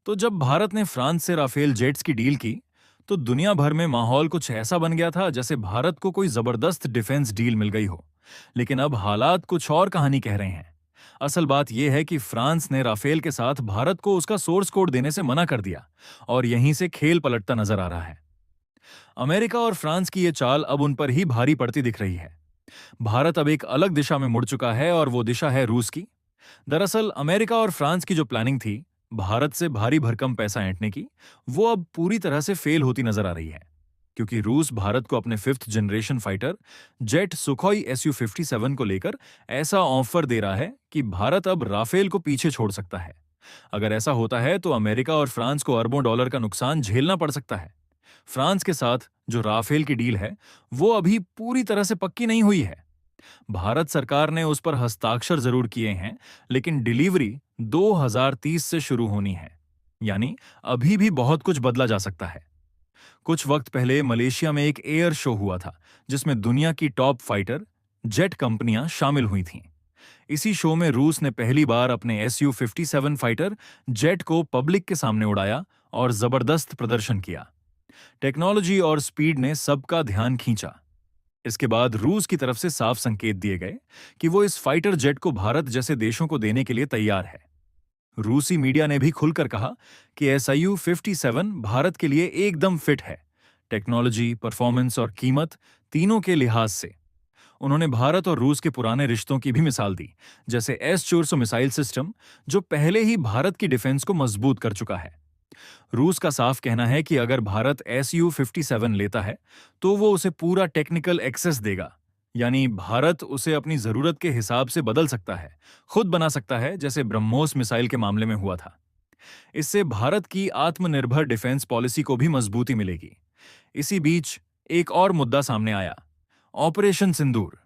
तो जब भारत ने फ्रांस से राफेल जेट्स की डील की, तो दुनिया भर में माहौल कुछ ऐसा बन गया था जैसे भारत को कोई जबरदस्त डिफेंस डील मिल गई हो। लेकिन अब हालात कुछ और कहानी कह रहे हैं। असल बात यह है कि फ्रांस ने राफेल के साथ भारत को उसका सोर्स कोड देने से मना कर दिया और यहीं से खेल पलटता नजर आ रहा है। अमेरिका और फ्रांस की ये चाल अब उन पर ही भारी पड़ती दिख रही है। भारत अब एक अलग दिशा में मुड़ चुका है और वो दिशा है रूस की। दरअसल अमेरिका और फ्रांस की जो प्लानिंग थी भारत से भारी भरकम पैसा ऐंठने की, वो अब पूरी तरह से फेल होती नजर आ रही है। क्योंकि रूस भारत को अपने 5th generation fighter jet Sukhoi Su-57 को लेकर ऐसा ऑफर दे रहा है कि भारत अब राफेल को पीछे छोड़ सकता है। अगर ऐसा होता है तो अमेरिका और फ्रांस को अरबों डॉलर का नुकसान झेलना पड़ सकता है। फ्रांस के साथ जो राफेल की डील है वो अभी पूरी तरह से पक्की नहीं हुई है। भारत सरकार ने उस पर हस्ताक्षर जरूर किए हैं, लेकिन डिलीवरी 2030 से शुरू होनी है। यानी अभी भी बहुत कुछ बदला जा सकता है। कुछ वक्त पहले मलेशिया में एक एयर शो हुआ था जिसमें दुनिया की टॉप फाइटर जेट कंपनियां शामिल हुई थीं। इसी शो में रूस ने पहली बार अपने Su-57 फाइटर जेट को पब्लिक के सामने उड़ाया और जबरदस्त प्रदर्शन किया। टेक्नोलॉजी और स्पीड ने सबका ध्यान खींचा। इसके बाद रूस की तरफ से साफ संकेत दिए गए कि वो इस फाइटर जेट को भारत जैसे देशों को देने के लिए तैयार है। रूसी मीडिया ने भी खुलकर कहा कि Su-57 भारत के लिए एकदम फिट है, टेक्नोलॉजी, परफॉर्मेंस और कीमत तीनों के लिहाज से। उन्होंने भारत और रूस के पुराने रिश्तों की भी मिसाल दी, जैसे S-400 मिसाइल सिस्टम जो पहले ही भारत की डिफेंस को मजबूत कर चुका है। रूस का साफ कहना है कि अगर भारत Su-57 लेता है तो वो उसे पूरा टेक्निकल एक्सेस देगा। यानी भारत उसे अपनी जरूरत के हिसाब से बदल सकता है, खुद बना सकता है, जैसे ब्रह्मोस मिसाइल के मामले में हुआ था। इससे भारत की आत्मनिर्भर डिफेंस पॉलिसी को भी मजबूती मिलेगी। इसी बीच एक और मुद्दा सामने आया, ऑपरेशन सिंदूर।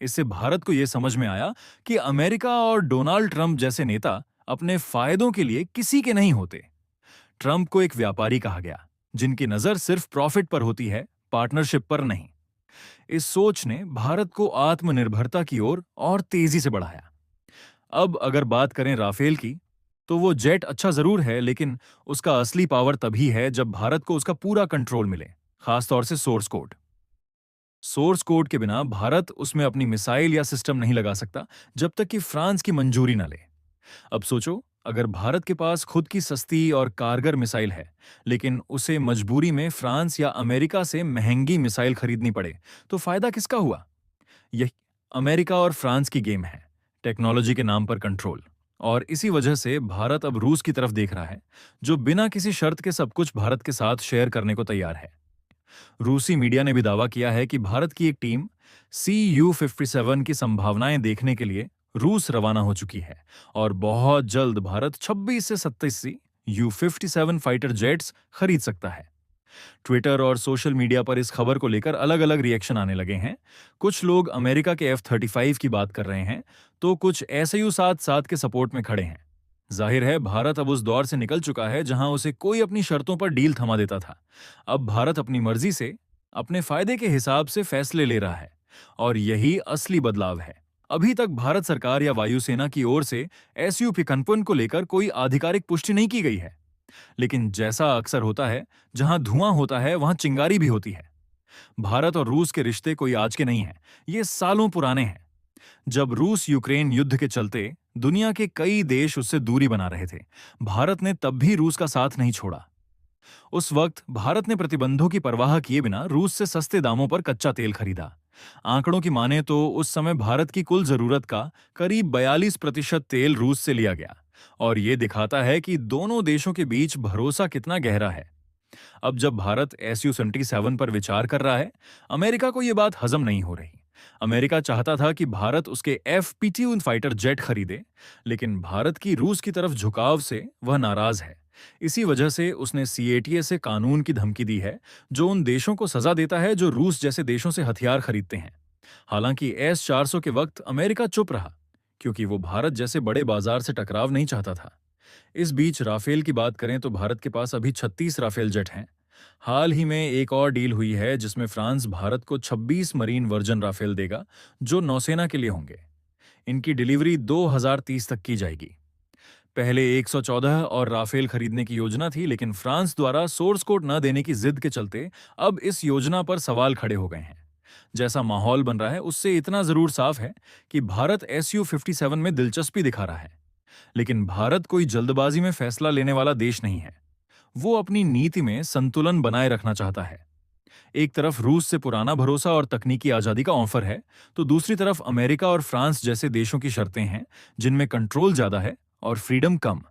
इससे भारत को यह समझ में आया कि अमेरिका और डोनाल्ड ट्रंप जैसे नेता अपने फायदों के लिए किसी के नहीं होते। ट्रंप को एक व्यापारी कहा गया जिनकी नजर सिर्फ प्रॉफिट पर होती है, पार्टनरशिप पर नहीं। इस सोच ने भारत को आत्मनिर्भरता की ओर और तेजी से बढ़ाया। अब अगर बात करें राफेल की, तो वो जेट अच्छा जरूर है, लेकिन उसका असली पावर तभी है जब भारत को उसका पूरा कंट्रोल मिले, खासतौर से सोर्स कोड। सोर्स कोड के बिना भारत उसमें अपनी मिसाइल या सिस्टम नहीं लगा सकता जब तक कि फ्रांस की मंजूरी न ले। अब सोचो, अगर भारत के पास खुद की सस्ती और कारगर मिसाइल है, लेकिन उसे मजबूरी में फ्रांस या अमेरिका से महंगी मिसाइल खरीदनी पड़े, तो फायदा किसका हुआ? यही अमेरिका और फ्रांस की गेम है, टेक्नोलॉजी के नाम पर कंट्रोल। और इसी वजह से भारत अब रूस की तरफ देख रहा है, जो बिना किसी शर्त के सब कुछ भारत के साथ शेयर करने को तैयार है। रूसी मीडिया ने भी दावा किया है कि भारत की एक टीम Cu-57 की संभावनाएं देखने के लिए रूस रवाना हो चुकी है और बहुत जल्द भारत 26 से 27 U-57 फाइटर जेट्स खरीद सकता है। ट्विटर और सोशल मीडिया पर इस खबर को लेकर अलग-अलग रिएक्शन आने लगे हैं। कुछ लोग अमेरिका के F-35 की बात कर रहे हैं, तो कुछ Su-77 के सपोर्ट में खड़े हैं। जाहिर है भारत अब उस दौर से निकल चुका है जहां उसे कोई अपनी शर्तों पर डील थमा देता था। अब भारत अपनी मर्जी से, अपने फायदे के हिसाब से फैसले ले रहा है और यही असली बदलाव है। अभी तक भारत सरकार या वायुसेना की ओर से Su-55 को लेकर कोई आधिकारिक पुष्टि नहीं की गई है। लेकिन जैसा अक्सर होता है, जहां धुआं होता है वहां चिंगारी भी होती है। भारत और रूस के रिश्ते कोई आज के नहीं हैं, ये सालों पुराने हैं। जब रूस यूक्रेन युद्ध के चलते दुनिया के कई देश उससे दूरी बना रहे थे, भारत ने तब भी रूस का साथ नहीं छोड़ा। उस वक्त भारत ने प्रतिबंधों की परवाह किए बिना रूस से सस्ते दामों पर कच्चा तेल खरीदा। आंकड़ों की माने तो उस समय भारत की कुल जरूरत का करीब 42% तेल रूस से लिया गया और ये दिखाता है कि दोनों देशों के बीच भरोसा कितना गहरा है। अब जब भारत Su-77 पर विचार कर रहा है, अमेरिका को यह बात हजम नहीं हो रही। अमेरिका चाहता था कि भारत उसके F-51 फाइटर जेट खरीदे, लेकिन भारत की रूस की तरफ झुकाव से वह नाराज है। इसी वजह से उसने CATA से कानून की धमकी दी है, जो उन देशों को सजा देता है जो रूस जैसे देशों से हथियार खरीदते हैं। हालांकि S-400 के वक्त अमेरिका चुप रहा, क्योंकि वो भारत जैसे बड़े बाजार से टकराव नहीं चाहता था। इस बीच राफेल की बात करें तो भारत के पास अभी 36 राफेल जेट हैं। हाल ही में एक और डील हुई है जिसमें फ्रांस भारत को 26 मरीन वर्जन राफेल देगा, जो नौसेना के लिए होंगे। इनकी डिलीवरी 2030 तक की जाएगी। पहले 114 और राफेल खरीदने की योजना थी, लेकिन फ्रांस द्वारा सोर्स कोड न देने की जिद के चलते अब इस योजना पर सवाल खड़े हो गए हैं। जैसा माहौल बन रहा है उससे इतना जरूर साफ है कि भारत SU-57 में दिलचस्पी दिखा रहा है। लेकिन भारत कोई जल्दबाजी में फैसला लेने वाला देश नहीं है। वो अपनी नीति में संतुलन बनाए रखना चाहता है। एक तरफ रूस से पुराना भरोसा और तकनीकी आजादी का ऑफर है, तो दूसरी तरफ अमेरिका और फ्रांस जैसे देशों की शर्तें हैं जिनमें कंट्रोल ज्यादा है और फ्रीडम कम।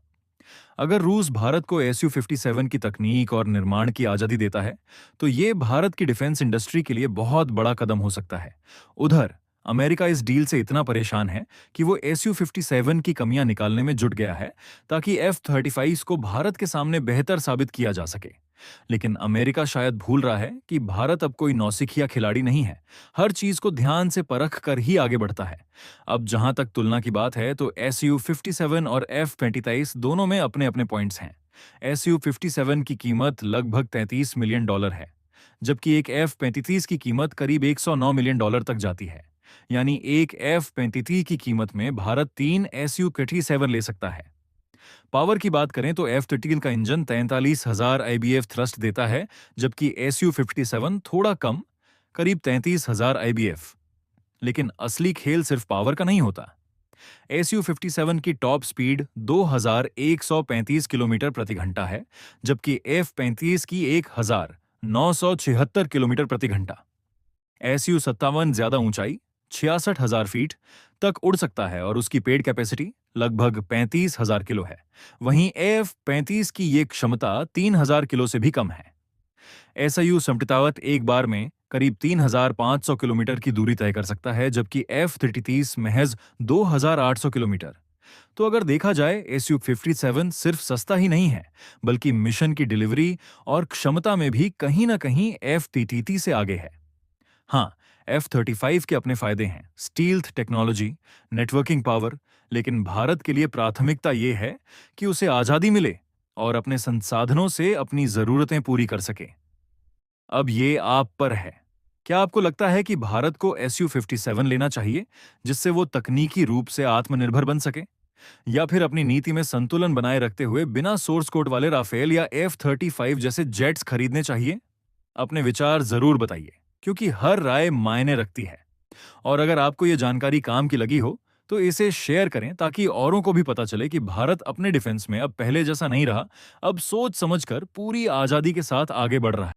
अगर रूस भारत को SU-57 की तकनीक और निर्माण की आजादी देता है, तो ये भारत की डिफेंस इंडस्ट्री के लिए बहुत बड़ा कदम हो सकता है। उधर अमेरिका इस डील से इतना परेशान है कि वो SU-57 की कमियां निकालने में जुट गया है ताकि F-35 को भारत के सामने बेहतर साबित किया जा सके। लेकिन अमेरिका शायद भूल रहा है कि भारत अब कोई नौसिखिया खिलाड़ी नहीं है। हर चीज को ध्यान से परख कर ही आगे बढ़ता है। अब जहां तक तुलना की बात है तो SU-57 और F-22 दोनों में अपने अपने पॉइंट्स हैं। SU-57 की कीमत लगभग $33 मिलियन है, जबकि एक F-35 की कीमत करीब $109 मिलियन तक जाती है। यानी एक F-35 की कीमत में भारत 3 SU-57 ले सकता है। पावर की बात करें तो F-13 का इंजन 43,000 IBF थ्रस्ट देता है, जबकि SU-57 थोड़ा कम, करीब 33,000 IBF। लेकिन असली खेल सिर्फ पावर का नहीं होता। SU-57 की टॉप स्पीड 2,135 किलोमीटर प्रति घंटा है, जबकि F-35 की 1,976 किलोमीटर प्रति घंटा। SU-57 ज्यादा ऊंचाई 66,000 फीट तक उड़ सकता है और उसकी पेड़ कैपेसिटी लगभग 35,000 किलो है। वहीं F-35 की ये क्षमता 3,000 किलो से भी कम है। SU-57 एक बार में करीब 3,500 किलोमीटर की दूरी तय कर सकता है, जबकि F-33 महज 2,800 किलोमीटर। तो अगर देखा जाए, SU-57 सिर्फ सस्ता ही नहीं है, बल्कि मिशन की डिलीवरी और क्षमता में भी कहीं ना कहीं F-33 से आगे है। हाँ, F-35 के अपने फायदे हैं, स्टील्थ टेक्नोलॉजी, नेटवर्किंग पावर, लेकिन भारत के लिए प्राथमिकता ये है कि उसे आजादी मिले और अपने संसाधनों से अपनी जरूरतें पूरी कर सके। अब ये आप पर है। क्या आपको लगता है कि भारत को SU-57 लेना चाहिए, जिससे वो तकनीकी रूप से आत्मनिर्भर बन सके? या फिर अपनी नीति में संतुलन बनाए रखते हुए बिना सोर्स कोड वाले राफेल या F-35 जैसे जेट्स खरीदने चाहिए? अपने विचार जरूर बताइए, क्योंकि हर राय मायने रखती है। और अगर आपको ये जानकारी काम की लगी हो, तो इसे शेयर करें ताकि औरों को भी पता चले कि भारत अपने डिफेंस में अब पहले जैसा नहीं रहा, अब सोच समझकर पूरी आजादी के साथ आगे बढ़ रहा है।